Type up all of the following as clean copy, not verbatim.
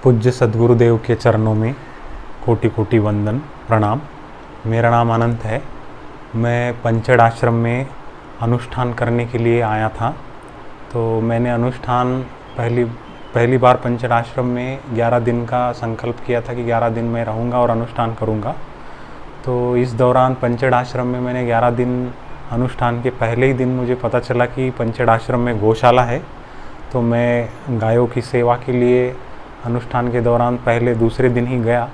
पूज्य सद्गुरुदेव के चरणों में कोटि कोटि वंदन प्रणाम। मेरा नाम अनंत है। मैं पंचड़ आश्रम में अनुष्ठान करने के लिए आया था। तो मैंने अनुष्ठान पहली बार पंचड़ आश्रम में 11 दिन का संकल्प किया था कि 11 दिन मैं रहूँगा और अनुष्ठान करूँगा। तो इस दौरान पंचड़ आश्रम में मैंने 11 दिन अनुष्ठान के पहले ही दिन मुझे पता चला कि पंचड़ आश्रम में गौशाला है। तो मैं गायों की सेवा के लिए अनुष्ठान के दौरान पहले दूसरे दिन ही गया।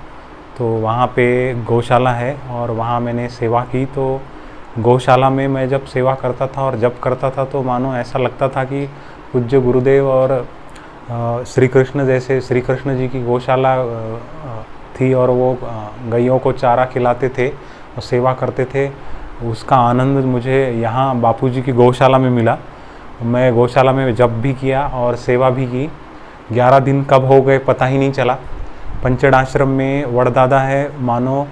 तो वहाँ पे गौशाला है और वहाँ मैंने सेवा की। तो गौशाला में मैं जब सेवा करता था और जब करता था तो मानो ऐसा लगता था कि पूज्य गुरुदेव और श्री कृष्ण जैसे श्री कृष्ण जी की गौशाला थी और वो गैयों को चारा खिलाते थे और सेवा करते थे। उसका आनंद मुझे यहाँ बापूजी की गौशाला में मिला। मैं गौशाला में जब भी किया और सेवा भी की। 11 दिन कब हो गए पता ही नहीं चला। पंचड़ आश्रम में वड़दादा है, मानो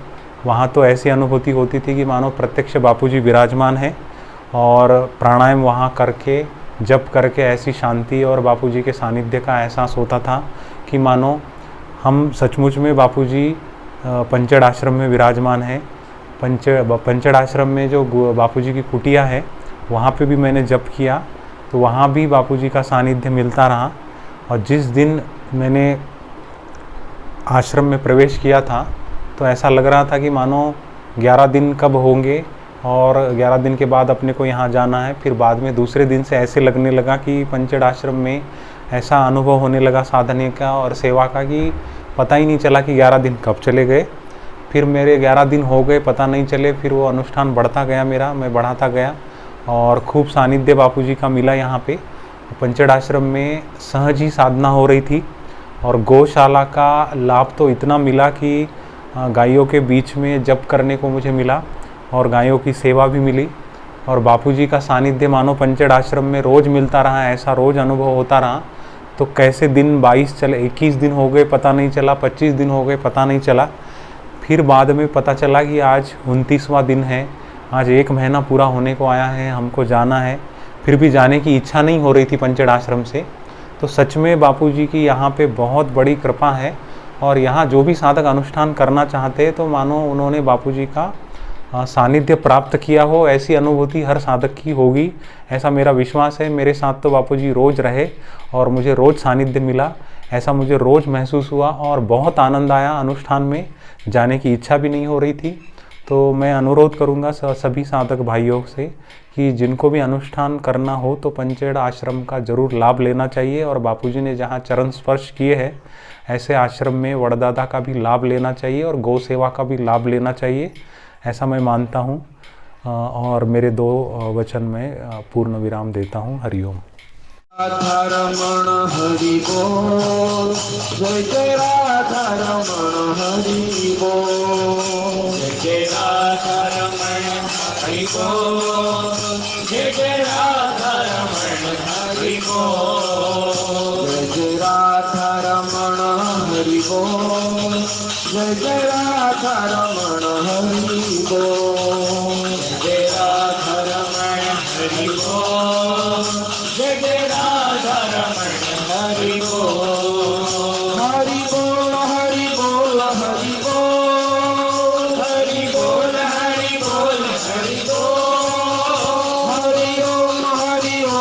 वहाँ तो ऐसी अनुभूति होती थी कि मानो प्रत्यक्ष बापूजी विराजमान है और प्राणायाम वहाँ करके जप करके ऐसी शांति और बापूजी के सानिध्य का एहसास होता था कि मानो हम सचमुच में बापूजी पंचड़ आश्रम में विराजमान है। पंचड़ आश्रम में जो बापूजी की कुटिया है वहाँ पे भी मैंने जप किया तो वहाँ भी बापूजी का सानिध्य मिलता रहा। और जिस दिन मैंने आश्रम में प्रवेश किया था तो ऐसा लग रहा था कि मानो 11 दिन कब होंगे और 11 दिन के बाद अपने को यहाँ जाना है। फिर बाद में दूसरे दिन से ऐसे लगने लगा कि पंचड़ आश्रम में ऐसा अनुभव होने लगा साधने का और सेवा का कि पता ही नहीं चला कि 11 दिन कब चले गए। फिर मेरे 11 दिन हो गए पता नहीं चले। फिर वो अनुष्ठान बढ़ता गया मेरा, मैं बढ़ाता गया और खूब सानिध्य बापूजी का मिला। यहाँ पे पंचड़ आश्रम में सहज ही साधना हो रही थी और गौशाला का लाभ तो इतना मिला कि गायों के बीच में जप करने को मुझे मिला और गायों की सेवा भी मिली और बापूजी का सानिध्य मानो पंचड़ आश्रम में रोज़ मिलता रहा। ऐसा रोज़ अनुभव होता रहा। तो कैसे दिन 22 चले, 21 दिन हो गए पता नहीं चला, 25 दिन हो गए पता नहीं चला। फिर बाद में पता चला कि आज 29वां दिन है, आज 1 महीना पूरा होने को आया है, हमको जाना है। फिर भी जाने की इच्छा नहीं हो रही थी पंचड़ आश्रम से। तो सच में बापूजी की यहाँ पे बहुत बड़ी कृपा है और यहाँ जो भी साधक अनुष्ठान करना चाहते हैं तो मानो उन्होंने बापूजी का सानिध्य प्राप्त किया हो, ऐसी अनुभूति हर साधक की होगी, ऐसा मेरा विश्वास है। मेरे साथ तो बापूजी रोज़ रहे और मुझे रोज़ सानिध्य मिला, ऐसा मुझे रोज़ महसूस हुआ और बहुत आनंद आया। अनुष्ठान में जाने की इच्छा भी नहीं हो रही थी। तो मैं अनुरोध करूँगा सभी साधक भाइयों से कि जिनको भी अनुष्ठान करना हो तो पंचड़ आश्रम का ज़रूर लाभ लेना चाहिए और बापूजी ने जहाँ चरण स्पर्श किए हैं ऐसे आश्रम में वड़दादा का भी लाभ लेना चाहिए और गौ सेवा का भी लाभ लेना चाहिए, ऐसा मैं मानता हूँ। और मेरे 2 वचन में पूर्ण विराम देता हूँ। हरिओम। राधा रमण हरि बोल, जय जय राधा रमण हरि बोल, जय जय राधा रमण हरि बोल, जय जय राधा रमण हरि बोल, जय जय राधा रमण हरि बोल, जय जय राधा रमण हरि बोल, जय राधा रमण हरि बोल, जय जय राधा रमण हरि बोल।